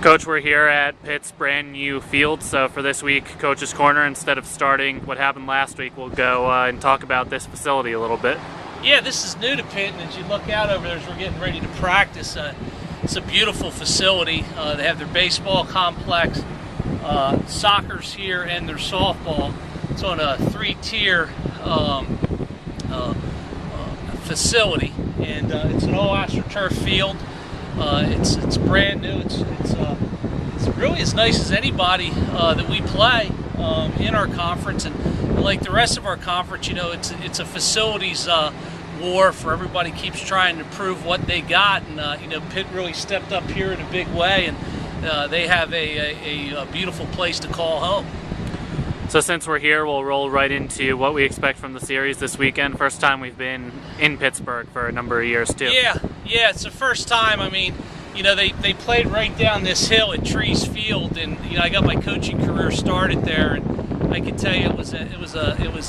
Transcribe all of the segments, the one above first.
Coach, we're here at Pitt's brand new field, so for this week, Coach's Corner, instead of starting what happened last week, we'll go and talk about this facility a little bit. Yeah, this is new to Pitt, and as you look out over there as we're getting ready to practice, it's a beautiful facility. They have their baseball complex, soccer's here, and their softball. It's on a three-tier facility, and it's an all-astroturf field. It's brand new. It's really as nice as anybody that we play in our conference, and like the rest of our conference, you know, it's a facilities war for everybody. Keeps trying to prove what they got, and you know, Pitt really stepped up here in a big way, and they have a beautiful place to call home. So since we're here, we'll roll right into what we expect from the series this weekend. First time we've been in Pittsburgh for a number of years, too. Yeah, it's the first time. I mean, you know, they played right down this hill at Trees Field, and you know, I got my coaching career started there, and I can tell you it was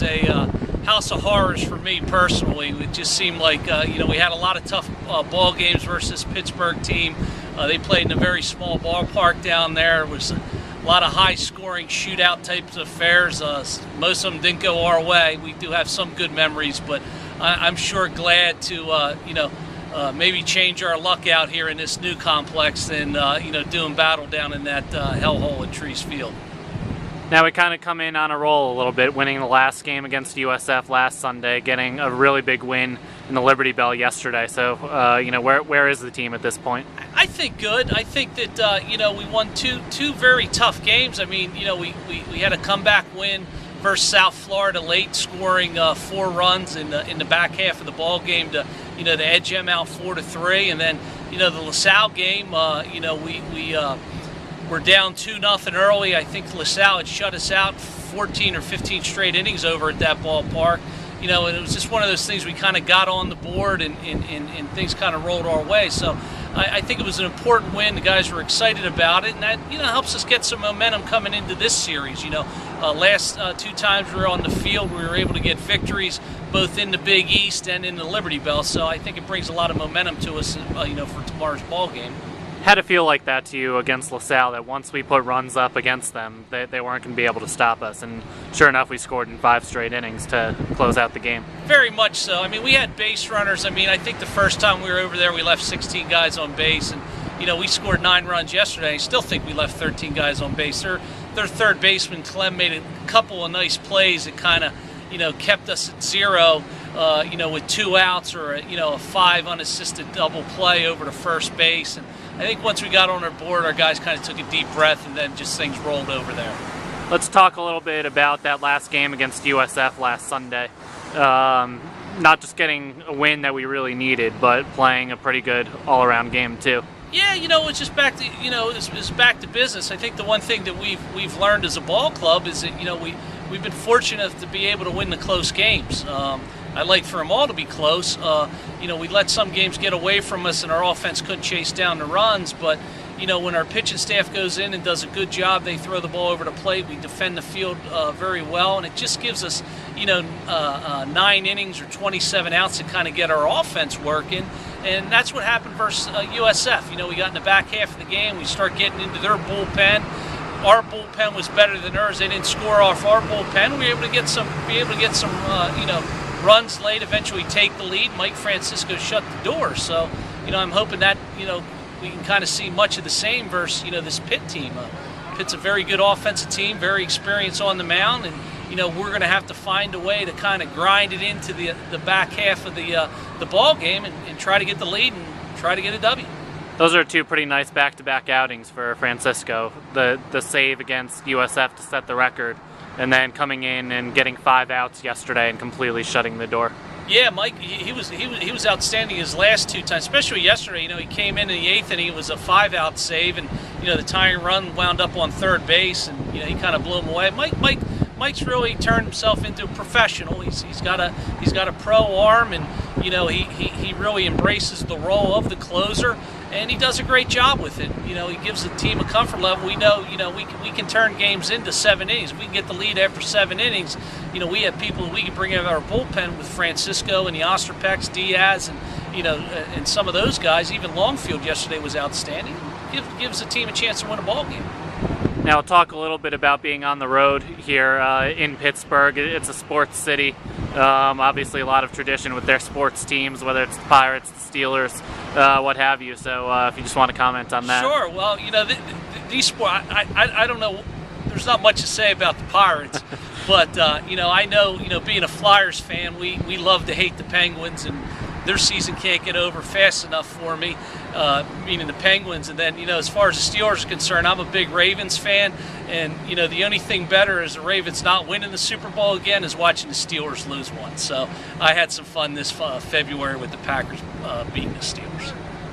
a house of horrors for me personally. It just seemed like you know, we had a lot of tough ball games versus this Pittsburgh team. They played in a very small ballpark down there. It was a lot of high-scoring shootout types of affairs. Most of them didn't go our way. We do have some good memories, but I'm sure glad to you know, maybe change our luck out here in this new complex than you know, doing battle down in that hellhole at Trees Field. Now we kind of come in on a roll a little bit, winning the last game against USF last Sunday, getting a really big win in the Liberty Bell yesterday. So, you know, where is the team at this point? I think good. I think that you know, we won two very tough games. I mean, you know, we had a comeback win versus South Florida late, scoring 4 runs in the back half of the ball game to, you know, to edge them out 4-3, and then, you know, the LaSalle game, you know, we're down 2-0 early. I think LaSalle had shut us out 14 or 15 straight innings over at that ballpark. You know, and it was just one of those things we kind of got on the board, and things kind of rolled our way. So I think it was an important win. The guys were excited about it, and that, you know, helps us get some momentum coming into this series. You know, last 2 times we were on the field, we were able to get victories both in the Big East and in the Liberty Bell. So I think it brings a lot of momentum to us, you know, for tomorrow's ball game. Had it feel like that to you against LaSalle, that once we put runs up against them, they weren't going to be able to stop us? And sure enough, we scored in 5 straight innings to close out the game. Very much so. I mean, we had base runners. I mean, I think the first time we were over there, we left 16 guys on base. And, you know, we scored 9 runs yesterday. I still think we left 13 guys on base. Their third baseman, Clem, made a couple of nice plays that kind of, you know, kept us at 0, you know, with 2 outs, or, you know, a 5 unassisted double play over to first base. And I think once we got on our board, our guys kind of took a deep breath, and then just things rolled over there. Let's talk a little bit about that last game against USF last Sunday. Not just getting a win that we really needed, but playing a pretty good all-around game too. Yeah, you know, it's just back to, you know, it's back to business. I think the one thing that we've learned as a ball club is that, you know, we've been fortunate to be able to win the close games. I'd like for them all to be close. You know, we let some games get away from us, and our offense couldn't chase down the runs. But, you know, when our pitching staff goes in and does a good job, they throw the ball over the plate. We defend the field very well, and it just gives us, you know, 9 innings or 27 outs to kind of get our offense working. And that's what happened versus USF. You know, we got in the back half of the game. We start getting into their bullpen. Our bullpen was better than theirs. They didn't score off our bullpen. We were able to get some, you know, runs late, eventually take the lead. Mike Francisco shut the door. So, you know, I'm hoping that, you know, we can kind of see much of the same versus, you know, this Pitt team. Pitt's a very good offensive team, very experienced on the mound, and, you know, we're going to have to find a way to kind of grind it into the back half of the ball game and try to get the lead and try to get a W. Those are 2 pretty nice back-to-back outings for Francisco. The save against USF to set the record, and then coming in and getting 5 outs yesterday and completely shutting the door. Yeah, Mike, he was outstanding his last 2 times, especially yesterday. You know, he came in the 8th inning, it was a 5-out save, and, you know, the tying run wound up on third base, and, you know, he kind of blew him away. Mike's really turned himself into a professional. He's got a pro arm, and, you know, he really embraces the role of the closer, and he does a great job with it. You know, he gives the team a comfort level. We know, you know, we can turn games into 7 innings. If we can get the lead after 7 innings, you know, we have people we can bring out of our bullpen with Francisco and the Osterpecks, Diaz, and, you know, and some of those guys. Even Longfield yesterday was outstanding. gives the team a chance to win a ball game. Now, we'll talk a little bit about being on the road here in Pittsburgh. It's a sports city. Obviously, a lot of tradition with their sports teams, whether it's the Pirates, the Steelers, what have you. So, if you just want to comment on that. Sure. Well, these sports, I don't know. There's not much to say about the Pirates, but I know, being a Flyers fan, we love to hate the Penguins, and their season can't get over fast enough for me, meaning the Penguins. And then, as far as the Steelers are concerned, I'm a big Ravens fan, and the only thing better is the Ravens not winning the Super Bowl again is watching the Steelers lose one. So I had some fun this February with the Packers beating the Steelers.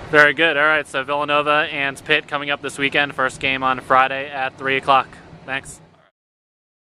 Very good. All right, so Villanova and Pitt coming up this weekend. First game on Friday at 3 o'clock. Thanks.